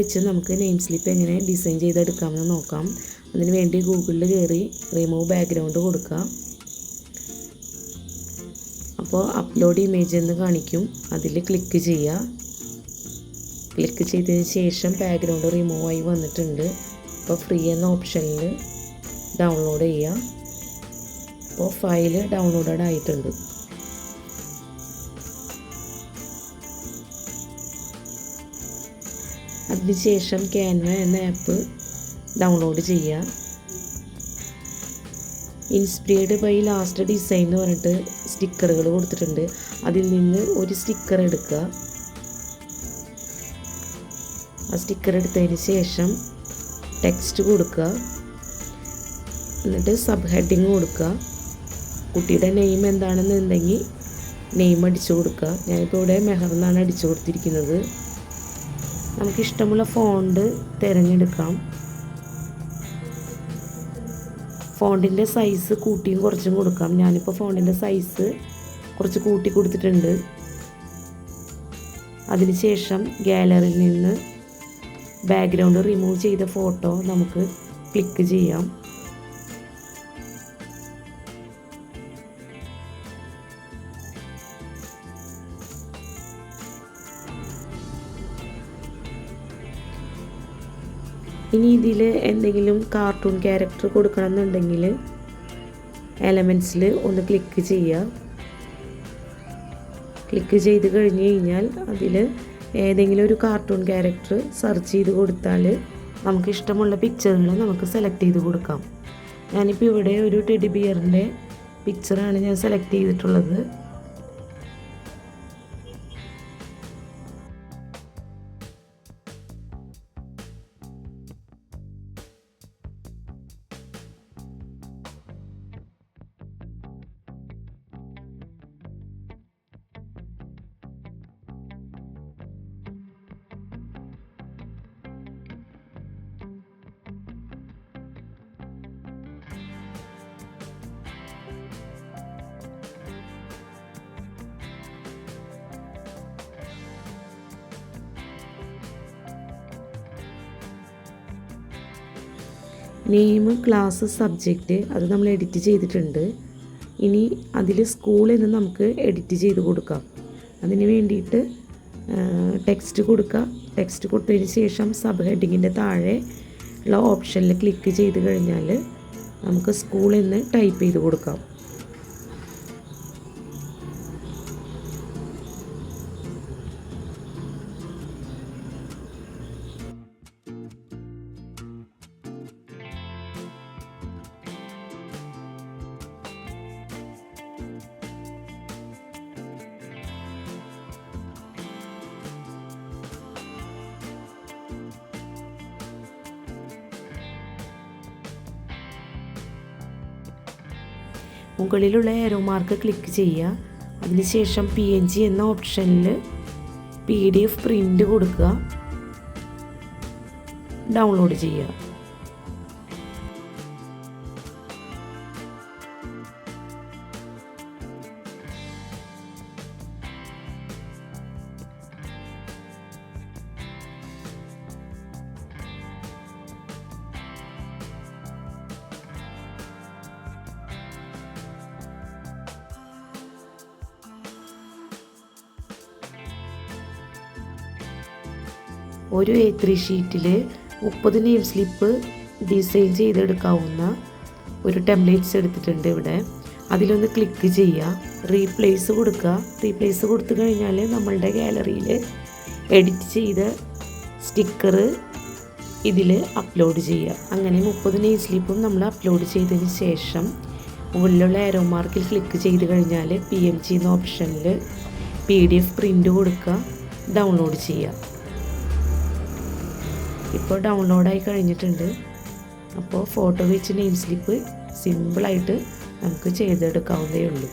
വെച്ച് നമുക്ക് name slip എങ്ങനെ ഡിസൈൻ ചെയ്തെടുക്കാമെന്ന് നോക്കാം. അതിന് വേണ്ടി ഗൂഗിളിൽ കയറി റിമൂവ് ബാക്ക്ഗ്രൗണ്ട് കൊടുക്കുക. അപ്പോൾ അപ്ലോഡ് ഇമേജ് എന്ന് കാണിക്കും, അതിൽ ക്ലിക്ക് ചെയ്യുക. ക്ലിക്ക് ചെയ്തതിന് ശേഷം ബാക്ക്ഗ്രൗണ്ട് റിമൂവ് ആയി വന്നിട്ടുണ്ട്. അപ്പോൾ ഫ്രീ എന്ന ഓപ്ഷനിൽ ഡൗൺലോഡ് ചെയ്യുക. അപ്പോൾ ഫയൽ ഡൗൺലോഡഡ് ആയിട്ടുണ്ട്. അതിനുശേഷം ക്യാൻവ എന്ന ആപ്പ് ഡൗൺലോഡ് ചെയ്യുക. ഇൻസ്പയർഡ് ബൈ ലാസ്റ്റ് ഡിസൈൻ എന്ന് പറഞ്ഞിട്ട് സ്റ്റിക്കറുകൾ കൊടുത്തിട്ടുണ്ട്. അതിൽ നിന്ന് ഒരു സ്റ്റിക്കർ എടുക്കുക. ആ സ്റ്റിക്കർ എടുത്തതിന് ശേഷം ടെക്സ്റ്റ് കൊടുക്കുക. എന്നിട്ട് സബ് ഹെഡിങ് കൊടുക്കുക. കുട്ടിയുടെ നെയിം എന്താണെന്നുണ്ടെങ്കിൽ നെയിം അടിച്ചു കൊടുക്കുക. ഞാനിപ്പോൾ ഇവിടെ മെഹർ എന്നാണ് അടിച്ചു കൊടുത്തിരിക്കുന്നത്. നമുക്കിഷ്ടമുള്ള ഫോണ്ട് തിരഞ്ഞെടുക്കാം. ഫോണ്ടിൻ്റെ സൈസ് കൂട്ടിയും കുറച്ചും കൊടുക്കാം. ഞാനിപ്പോൾ ഫോണ്ടിൻ്റെ സൈസ് കുറച്ച് കൂട്ടി കൊടുത്തിട്ടുണ്ട്. അതിനുശേഷം ഗാലറിയിൽ നിന്ന് ബാക്ക്ഗ്രൗണ്ട് റിമൂവ് ചെയ്ത ഫോട്ടോ നമുക്ക് ക്ലിക്ക് ചെയ്യാം. ഇനി ഇതിൽ എന്തെങ്കിലും കാർട്ടൂൺ ക്യാരക്ടർ കൊടുക്കണം എന്നുണ്ടെങ്കിൽ എലമെൻറ്റ്സിൽ ഒന്ന് ക്ലിക്ക് ചെയ്യുക. ക്ലിക്ക് ചെയ്ത് കഴിഞ്ഞ് കഴിഞ്ഞാൽ അതിൽ ഏതെങ്കിലും ഒരു കാർട്ടൂൺ ക്യാരക്ടർ സെർച്ച് ചെയ്ത് കൊടുത്താൽ നമുക്ക് ഇഷ്ടമുള്ള പിക്ചറുകൾ നമുക്ക് സെലക്ട് ചെയ്ത് കൊടുക്കാം. ഞാനിപ്പോൾ ഇവിടെ ഒരു ടെഡി ബിയറിൻ്റെ പിക്ചറാണ് ഞാൻ സെലക്ട് ചെയ്തിട്ടുള്ളത്. നെയിം, ക്ലാസ്, സബ്ജക്റ്റ് അത് നമ്മൾ എഡിറ്റ് ചെയ്തിട്ടുണ്ട്. ഇനി അതിൽ സ്കൂൾ എന്ന് നമുക്ക് എഡിറ്റ് ചെയ്ത് കൊടുക്കാം. അതിന് വേണ്ടിയിട്ട് ടെക്സ്റ്റ് കൊടുക്കുക. ടെക്സ്റ്റ് കൊടുത്തതിന് ശേഷം സബ് ഹെഡിങ്ങിൻ്റെ താഴെ ഉള്ള ഓപ്ഷനിൽ ക്ലിക്ക് ചെയ്ത് കഴിഞ്ഞാൽ നമുക്ക് സ്കൂൾ എന്ന് ടൈപ്പ് ചെയ്ത് കൊടുക്കാം. മുകളിലുള്ള ഏരോ മാർക്ക് ക്ലിക്ക് ചെയ്യുക. അതിനുശേഷം PNG എന്ന ഓപ്ഷനിൽ PDF പ്രിൻ്റ് കൊടുക്കുക. ഡൗൺലോഡ് ചെയ്യുക. ഒരു A3 ഷീറ്റിൽ 30 നെയിം സ്ലിപ്പ് ഡിസൈൻ ചെയ്തെടുക്കാവുന്ന ഒരു ടെംപ്ലേറ്റ്സ് എടുത്തിട്ടുണ്ട് ഇവിടെ. അതിലൊന്ന് ക്ലിക്ക് ചെയ്യുക. റീപ്ലേസ് കൊടുക്കുക. റീപ്ലേസ് കൊടുത്തു കഴിഞ്ഞാൽ നമ്മളുടെ ഗാലറിയിൽ എഡിറ്റ് ചെയ്ത സ്റ്റിക്കർ ഇതിൽ അപ്ലോഡ് ചെയ്യുക. അങ്ങനെ 30 നെയിം സ്ലിപ്പും നമ്മൾ അപ്ലോഡ് ചെയ്തതിന് ശേഷം മുകളിലുള്ള ഏരോ മാർക്കിൽ ക്ലിക്ക് ചെയ്ത് കഴിഞ്ഞാൽ PNG എന്ന ഓപ്ഷനിൽ PDF പ്രിൻ്റ് കൊടുക്കുക. ഡൗൺലോഡ് ചെയ്യുക. ഇപ്പോൾ ഡൗൺലോഡായി കഴിഞ്ഞിട്ടുണ്ട്. അപ്പോൾ ഫോട്ടോ വെച്ച് നെയിം സ്ലിപ്പ് സിമ്പിളായിട്ട് നമുക്ക് ചെയ്തെടുക്കാവുന്നതേ ഉള്ളൂ.